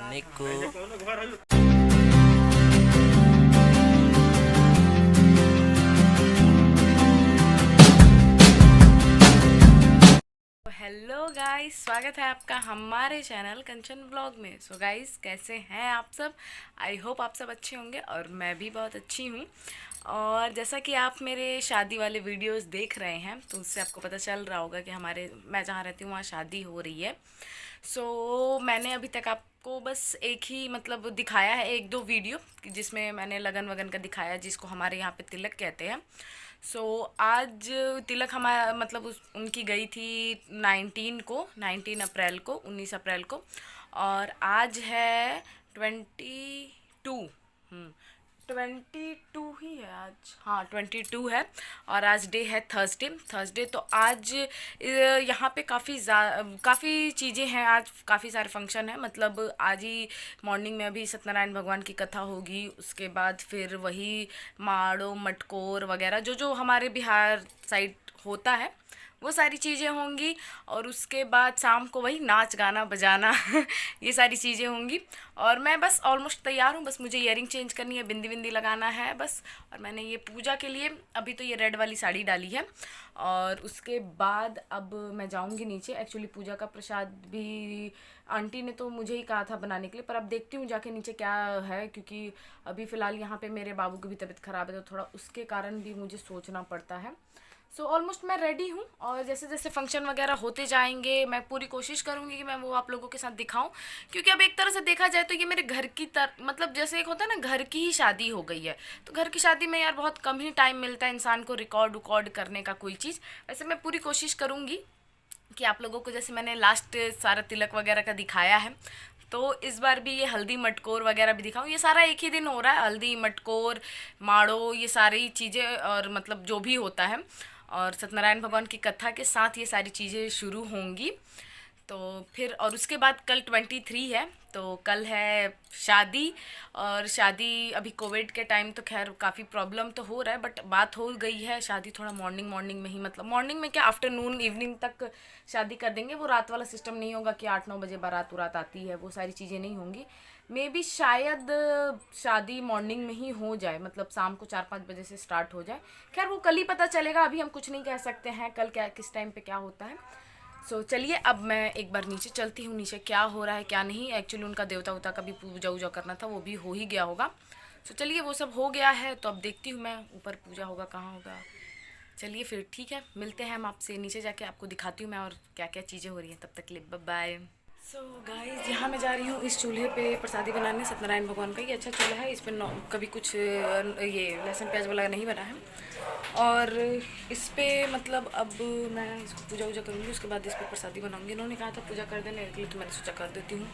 निकू hello guys, स्वागत है आपका हमारे चैनल कंचन ब्लॉग में। सो गाइस, कैसे हैं आप सब? आई होप आप सब अच्छे होंगे और मैं भी बहुत अच्छी हूँ। और जैसा कि आप मेरे शादी वाले वीडियोस देख रहे हैं तो उससे आपको पता चल रहा होगा कि मैं जहाँ रहती हूँ वहाँ शादी हो रही है। सो मैंने अभी तक आपको बस एक ही मतलब दिखाया है, एक दो वीडियो जिसमें मैंने लगन वगन का दिखाया, जिसको हमारे यहाँ पे तिलक कहते हैं। सो आज तिलक हमारा मतलब उनकी गई थी 19 अप्रैल को 19 अप्रैल को, और आज है 22 ही है आज, हाँ 22 है। और आज डे है थर्सडे। तो आज यहाँ पे काफ़ी चीज़ें हैं, आज काफ़ी सारे फंक्शन हैं। मतलब आज ही मॉर्निंग में अभी सत्यनारायण भगवान की कथा होगी, उसके बाद फिर वही माड़ो मटकोर वगैरह जो हमारे बिहार साइड होता है वो सारी चीज़ें होंगी। और उसके बाद शाम को वही नाच गाना बजाना ये सारी चीज़ें होंगी। और मैं बस ऑलमोस्ट तैयार हूँ, बस मुझे ईयरिंग चेंज करनी है, बिंदी बिंदी लगाना है बस। और मैंने ये पूजा के लिए अभी तो ये रेड वाली साड़ी डाली है। और उसके बाद अब मैं जाऊँगी नीचे। एक्चुअली पूजा का प्रसाद भी आंटी ने तो मुझे ही कहा था बनाने के लिए, पर अब देखती हूँ जाके नीचे क्या है, क्योंकि अभी फ़िलहाल यहाँ पे मेरे बाबू की भी तबीयत ख़राब है तो थोड़ा उसके कारण भी मुझे सोचना पड़ता है। सो ऑलमोस्ट मैं रेडी हूँ, और जैसे जैसे फंक्शन वगैरह होते जाएंगे मैं पूरी कोशिश करूँगी कि मैं वो आप लोगों के साथ दिखाऊं। क्योंकि अब एक तरह से देखा जाए तो ये मेरे घर की मतलब जैसे एक होता है ना, घर की ही शादी हो गई है। तो घर की शादी में यार बहुत कम ही टाइम मिलता है इंसान को रिकॉर्ड करने का कोई चीज़। वैसे मैं पूरी कोशिश करूँगी कि आप लोगों को, जैसे मैंने लास्ट सारा तिलक वगैरह का दिखाया है, तो इस बार भी ये हल्दी मटकोर वगैरह भी दिखाऊं। ये सारा एक ही दिन हो रहा है, हल्दी मटकोर माड़ो ये सारी चीज़ें, और मतलब जो भी होता है। और सत्यनारायण भगवान की कथा के साथ ये सारी चीज़ें शुरू होंगी। तो फिर और उसके बाद कल 23 है, तो कल है शादी। और शादी अभी कोविड के टाइम तो खैर काफ़ी प्रॉब्लम तो हो रहा है, बट बात हो गई है शादी थोड़ा मॉर्निंग में ही, मतलब मॉर्निंग में क्या, आफ्टरनून इवनिंग तक शादी कर देंगे। वो रात वाला सिस्टम नहीं होगा कि 8-9 बजे बारात आती है, वो सारी चीज़ें नहीं होंगी। मे बी शायद शादी मॉर्निंग में ही हो जाए, मतलब शाम को 4-5 बजे से स्टार्ट हो जाए। खैर वो कल ही पता चलेगा, अभी हम कुछ नहीं कह सकते हैं कल क्या किस टाइम पे क्या होता है। सो चलिए अब मैं एक बार नीचे चलती हूँ, नीचे क्या हो रहा है क्या नहीं। एक्चुअली उनका देवता उता का भी पूजा वूजा करना था, वो भी हो ही गया होगा। सो चलिए वो सब हो गया है, तो अब देखती हूँ मैं ऊपर पूजा होगा कहाँ होगा। चलिए फिर ठीक है, मिलते हैं हम आपसे नीचे जाके, आपको दिखाती हूँ मैं और क्या क्या चीज़ें हो रही हैं। तब तक के लिए बाय बाय। सो गाइस, यहाँ मैं जा रही हूँ इस चूल्हे पे प्रसादी बनाने सत्यनारायण भगवान का। ये अच्छा चूल्हा है, इस पर कभी कुछ ये लहसुन प्याज वाला नहीं बना है। और इस पे मतलब अब मैं इसको पूजा वूजा करूँगी, उसके बाद इस पर प्रसादी बनाऊँगी। इन्होंने कहा था पूजा कर देने के लिए, तो मैंने सोचा कर देती हूँ।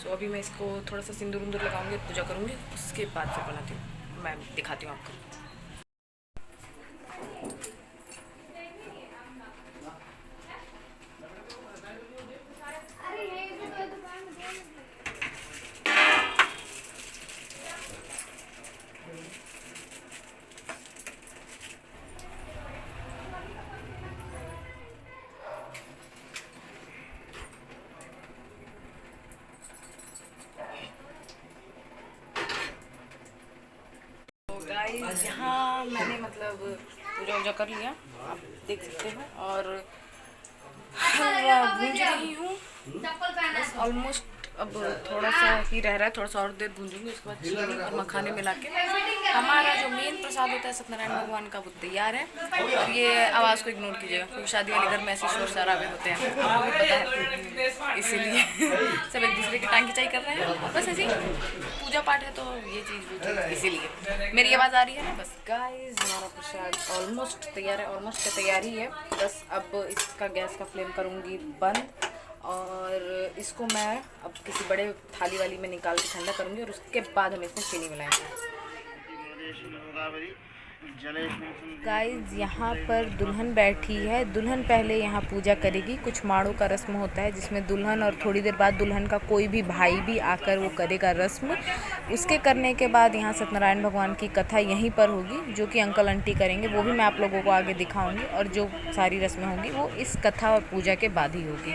सो अभी मैं इसको थोड़ा सा सिंदूर उंदूर लगाऊँगी, पूजा करूँगी, उसके बाद फिर बनाती हूँ, मैं दिखाती हूँ आपको। गाइस, यहाँ मैंने मतलब पूजा वूजा कर लिया, आप देख सकते हैं। और भूंज रही हूँ ऑलमोस्ट, अब थोड़ा सा ही रह रहा है, थोड़ा सा और देर भूंजूंगी, उसके बाद चीनी और मखाने मिला के हमारा जो मेन प्रसाद होता है सत्यनारायण भगवान का वो तैयार है। और ये आवाज़ को इग्नोर कीजिएगा, क्योंकि शादी वाले घर में ऐसे शोर शराबे होते हैं, आपको भी पता है, इसीलिए सब एक दूसरे की टांग खिंचाई कर रहे हैं। बस ऐसे ही पूजा पाठ है तो ये चीज़ इसीलिए मेरी आवाज़ आ रही है ना। बस गाइस, हमारा प्रसाद ऑलमोस्ट तैयार है, ऑलमोस्ट तैयार ही है। बस अब इसका गैस का फ्लेम करूँगी बंद, और इसको मैं अब किसी बड़े थाली वाली में निकाल के ठंडा करूँगी, और उसके बाद हम इसमें चीनी मिलाएंगे। गाइज यहाँ पर दुल्हन बैठी है। दुल्हन पहले यहाँ पूजा करेगी। कुछ माड़ों का रस्म होता है जिसमें दुल्हन और थोड़ी देर बाद दुल्हन का कोई भी भाई भी आकर वो करेगा रस्म। उसके करने के बाद यहाँ सत्यनारायण भगवान की कथा यहीं पर होगी, जो कि अंकल आंटी करेंगे। वो भी मैं आप लोगों को आगे दिखाऊंगी, और जो सारी रस्में होंगी वो इस कथा और पूजा के बाद ही होगी।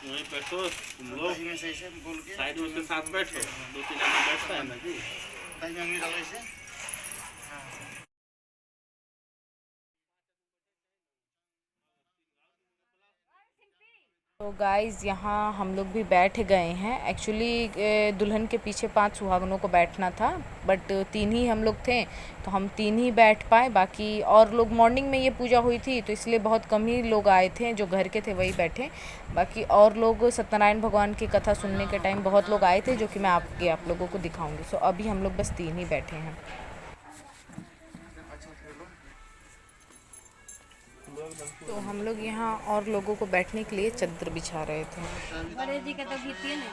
वहीं बैठो तुम लोग, साइड में उसके साथ बैठो, 2-3 आदमी बैठता है ना जी। तो गाइज़ यहाँ हम लोग भी बैठ गए हैं। एक्चुअली दुल्हन के पीछे 5 सुहागनों को बैठना था, बट 3 ही हम लोग थे तो हम 3 ही बैठ पाए। बाकी और लोग, मॉर्निंग में ये पूजा हुई थी तो इसलिए बहुत कम ही लोग आए थे, जो घर के थे वही बैठे। बाकी और लोग सत्यनारायण भगवान की कथा सुनने के टाइम बहुत लोग आए थे, जो कि मैं आप लोगों को दिखाऊंगी। सो अभी हम लोग बस 3 ही बैठे हैं। तो हम लोग यहाँ और लोगों को बैठने के लिए चादर बिछा रहे थे। बड़े जी का तो गीतिए नहीं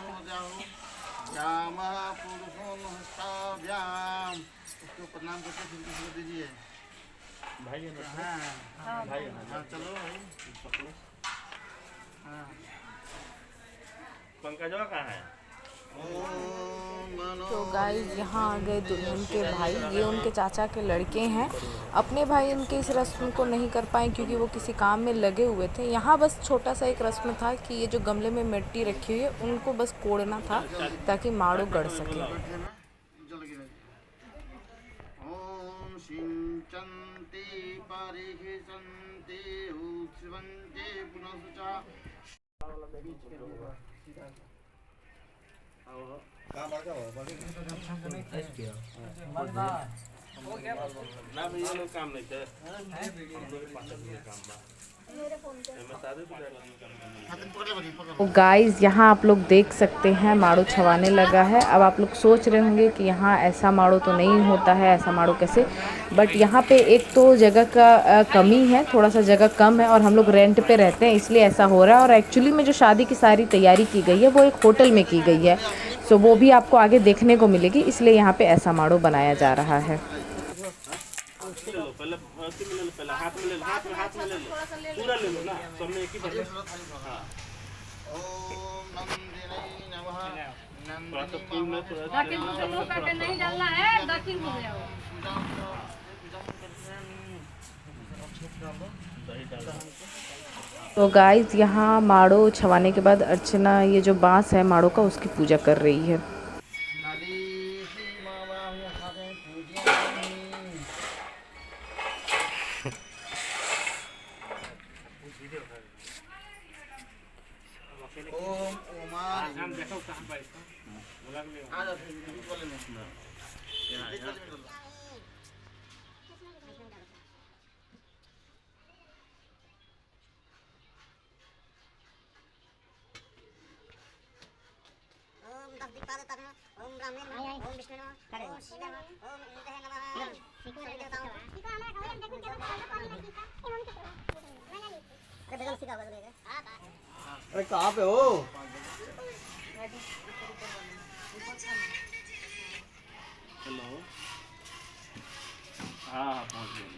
उसको प्रणाम करके दीजिए भाई है ना? हाँ भाई है ना? चलो भाई पकड़ो। हाँ पंकजवा कहाँ है? तो गाइस यहाँ आ गए दुल्हन के भाई। ये उनके चाचा के लड़के हैं। अपने भाई इनके इस रस्म को नहीं कर पाए क्योंकि वो किसी काम में लगे हुए थे। यहाँ बस छोटा सा एक रस्म था कि ये जो गमले में मिट्टी रखी हुई है उनको बस कोड़ना था ताकि माड़ो गड़ सके। ओम सिंचन्ति परिहिसन्ति उत्सवन्ति पुनः ना भैया लोग काम नहीं थे, हम लोग के पास काम बा। तो गाइस यहाँ आप लोग देख सकते हैं माड़ो छवाने लगा है। अब आप लोग सोच रहे होंगे कि यहाँ ऐसा माड़ो तो नहीं होता है, ऐसा माड़ो कैसे। बट यहाँ पे एक तो जगह का कमी है, थोड़ा सा जगह कम है, और हम लोग रेंट पे रहते हैं इसलिए ऐसा हो रहा है। और एक्चुअली में जो शादी की सारी तैयारी की गई है वो एक होटल में की गई है, सो वो भी आपको आगे देखने को मिलेगी, इसलिए यहाँ पे ऐसा माड़ो बनाया जा रहा है। पहले हाथ में ले लो, हाथ में ले लो, पूरा ले लो ना, सब में एक ही बार। हाँ थोड़ा सा फूल में थोड़ा नहीं डालना है, दक्षिण को जाओ। तो गाइस यहाँ माड़ो छवाने के बाद अर्चना ये जो बांस है माड़ो का उसकी पूजा कर रही है। ओम ब्राह्मणे नमः, ओम विष्णु नमः, ओम शिव नमः, ओम इंद्राय नमः। सीखो सभी देवताओं को। सीखो हमारा घर देखो क्या पानी में सीखा एवं के अरे बेगम सीखा बदले गए। अरे कहाँ पे हो? हेलो। हाँ पहुँच गए।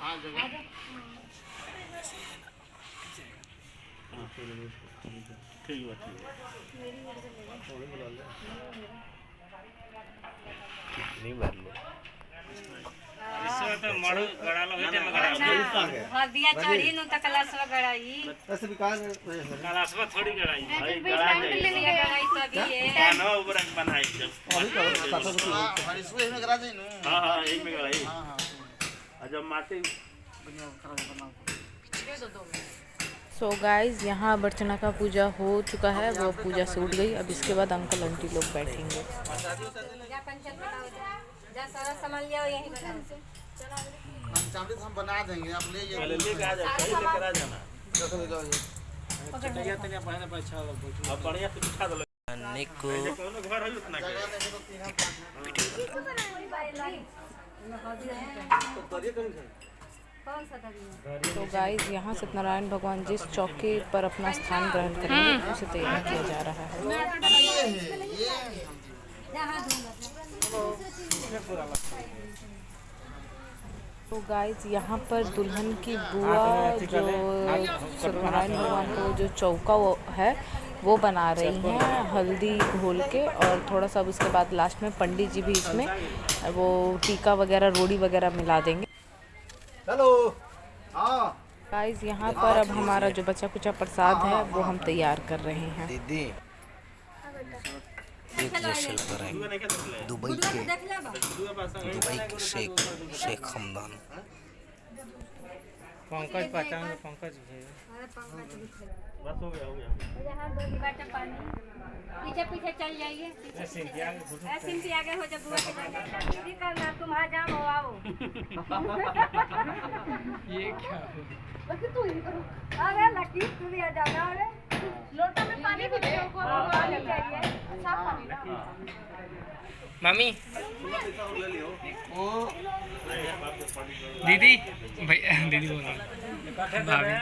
हाँ जगह ठीक है। नहीं मार लो। इसमें तो मड़ो गड़ा लो हेटे में गड़ा लो। हां दिया चढ़ी न त कलासवा गड़ाई। ऐसे विकास कलासवा थोड़ी गड़ाई भाई, गड़ा जाए। गड़ाई तो अभी है। ना ऊपर बनाई जब। अभी करो कथा इसमें में करा दे नु। हां एक में गड़ाई। हां जब माटी बढ़िया करा बनाओ। सो गाइस यहाँ अब अर्चना का पूजा हो चुका है, वो पूजा से उठ गई। अब इसके बाद अंकल आंटी लोग बैठेंगे। सारा सामान लिया यहीं हम बना देंगे, आप ले जाइए। पहले लेके आ जाओ, पहले लेकर आ जाना। जैसे ले जाओ ये। अब बढ़िया से बिठा दो। निको तो गाइस यहाँ सत्यनारायण भगवान जिस चौकी पर अपना स्थान ग्रहण करेंगे उसे तैयार किया जा रहा है। तो गाइस यहाँ पर दुल्हन की बुआ जो सत्यनारायण भगवान को जो चौका है वो बना रही हैं हल्दी घोल के, और थोड़ा सा उसके बाद लास्ट में पंडित जी भी इसमें वो टीका वगैरह रोड़ी वगैरह मिला देंगे। हेलो हाँ गाइस यहाँ पर अब हमारा जो बचा कुचा प्रसाद है वो हम तैयार कर रहे हैं। दीदी एक जैसे लग रहे हैं दुबई के शेख हमदान। पंकज पहचान पंकज बस हो गया पीछे पीछे चल जाइए। सिंपी आगे हो जब बुआ के दीदी करना तुम आ जाओ आओ। ये क्या लकी तू ही करो। अरे लकी तू भी आ जाना। अरे लोटा में पानी भी दे को पानी चाहिए साफ पानी ना। मम्मी दीदी भैया दीदी बोलो भाभी।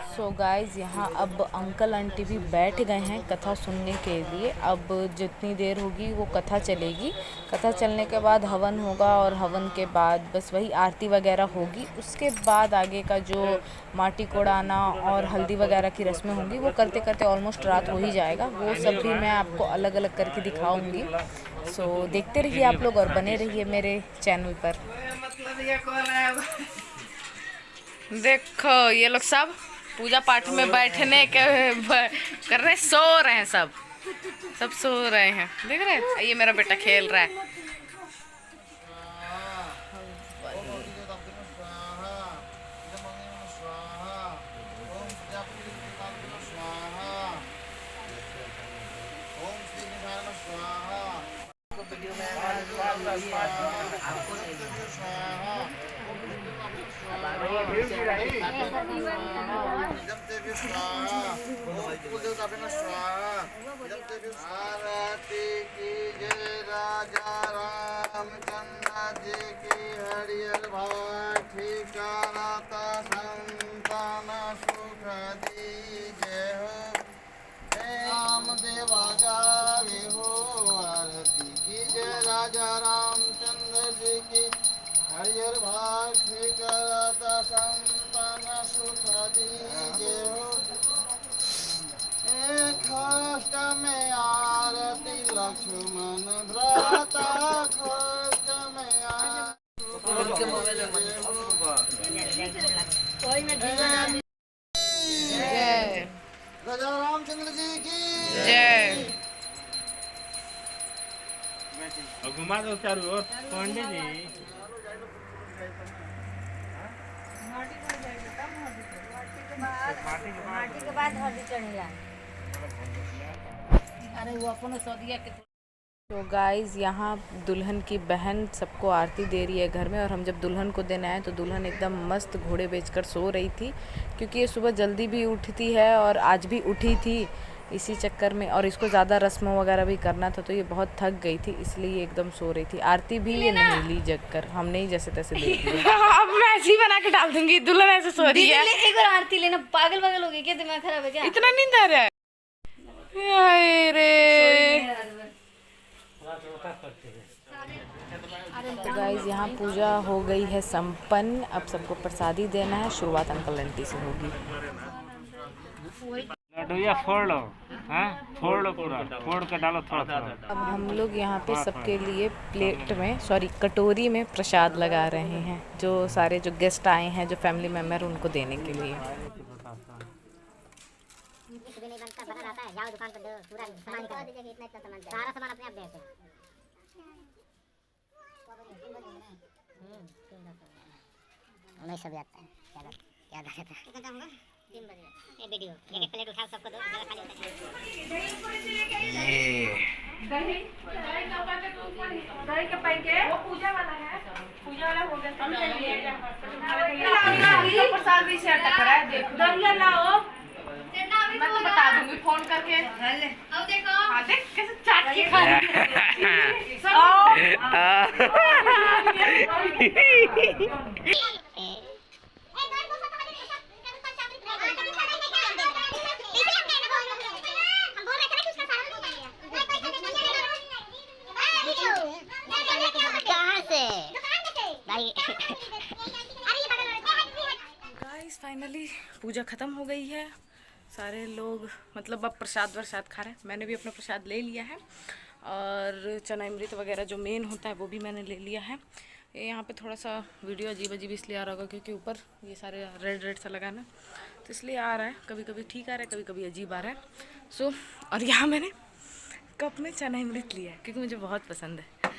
सो गाइस यहाँ अब अंकल आंटी भी बैठ गए हैं कथा सुनने के लिए। अब जितनी देर होगी वो कथा चलेगी, कथा चलने के बाद हवन होगा और हवन के बाद बस वही आरती वगैरह होगी। उसके बाद आगे का जो माटी कोड़ाना और हल्दी वगैरह की रस्में होंगी वो करते करते ऑलमोस्ट रात हो ही जाएगा। वो सब भी मैं आपको अलग अलग करके दिखाऊंगी। सो देखते रहिए आप लोग और बने रहिए मेरे चैनल पर। देखो ये लोग सब पूजा पाठ में बैठने के कर रहे, सो रहे हैं, सब सो रहे हैं। देख रहे हैं ये मेरा बेटा खेल रहा है। आरती की जय राजा रामचंद्र जी की हरियर भाई ठिकाना संतान सुख दीजय हो। राम देवा गावे हो आरती की जय राजा रामचंद्र जी की हरियर भाग ठिकाना संतान सुख दीजय हो। एक हस्त में आरती लक्ष्मण भ्राता हस्त में आरती जय राजा रामचंद्र जी की जय। घुमा दो चारों ओर पंडित जी। माटी के बाद हल्दी चढ़ेला। अरे वो अपन सदिया के। तो गाइस यहाँ दुल्हन की बहन सबको आरती दे रही है घर में, और हम जब दुल्हन को देने आए तो दुल्हन एकदम मस्त घोड़े बेचकर सो रही थी, क्योंकि ये सुबह जल्दी भी उठती है और आज भी उठी थी इसी चक्कर में, और इसको ज़्यादा रस्मों वगैरह भी करना था तो ये बहुत थक गई थी, इसलिए एकदम सो रही थी। आरती भी ये नहीं ली जग कर, हमने ही जैसे तैसे दे दिया। अब मैं ऐसे ही बना के डाल दूंगी, दुल्हन ऐसे सो रही है। एक बार आरती लेना, पागल हो गई क्या? दिमाग खराब है क्या? इतना नींद आ रहा है रे। तो गाइस यहाँ पूजा हो गई है संपन्न, अब सबको प्रसादी देना है। शुरुआत अंकल आंटी से होगी। लड्डू फोड़ लो, हाँ फोड़ लो पूरा, फोड़ के डालो थोड़ा थोड़ा। अब हम लोग यहाँ पे सबके लिए प्लेट में, सॉरी कटोरी में प्रसाद लगा रहे हैं, जो सारे जो गेस्ट आए हैं, जो फैमिली मेम्बर, उनको देने के लिए। बना रहता है, जाओ दुकान पर दो, पूरा सामान कर दीजिए, इतना इतना सामान, सारा सामान अपने आप देते हैं। नहीं सब आता है, क्या रहता है। कितना होगा? 3 बजे ये वीडियो एक प्लेट उठाओ, सबको दो, जगह खाली होता है। दही का पैकेट वो पूजा वाला है, पूजा वाला हो गया। प्रसाद भी से टकरा है, देखो दहिया लाओ। मैं तो बता दूंगी फोन करके। अब देखो हाँ देख कैसे चाट के खा रही है। गाइस फाइनली पूजा ख़त्म हो गई है। सारे लोग मतलब अब प्रसाद वरसाद खा रहे हैं। मैंने भी अपना प्रसाद ले लिया है और चना अमृत वगैरह जो मेन होता है वो भी मैंने ले लिया है। ये यहाँ पे थोड़ा सा वीडियो अजीब अजीब इसलिए आ रहा होगा क्योंकि ऊपर ये सारे रेड रेड सा लगा ना, तो इसलिए आ रहा है। कभी कभी ठीक आ रहा है, कभी कभी अजीब आ रहा है। और यहाँ मैंने कप में चना अमृत लिया है क्योंकि मुझे बहुत पसंद है।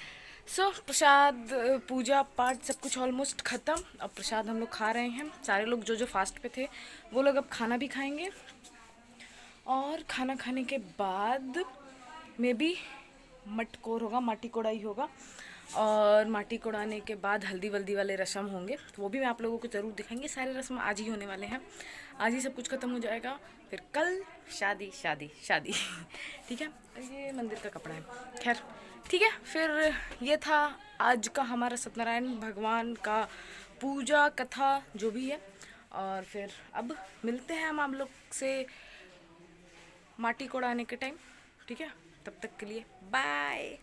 प्रसाद पूजा पाठ सब कुछ ऑलमोस्ट ख़त्म। अब प्रसाद हम लोग खा रहे हैं। सारे लोग जो जो फास्ट पे थे वो लोग अब खाना भी खाएंगे और खाना खाने के बाद में भी मटकोर होगा, माटी कोड़ाई होगा और माटी कोड़ाने के बाद हल्दी वल्दी वाले रस्म होंगे, तो वो भी मैं आप लोगों को ज़रूर दिखाएंगे। सारे रस्म आज ही होने वाले हैं, आज ही सब कुछ ख़त्म हो जाएगा। फिर कल शादी शादी शादी ठीक है। ये मंदिर का कपड़ा है, खैर ठीक है। फिर ये था आज का हमारा सत्यनारायण भगवान का पूजा कथा जो भी है। और फिर अब मिलते हैं हम आप लोग से माटी कोड़ाने के टाइम, ठीक है। तब तक के लिए बाय।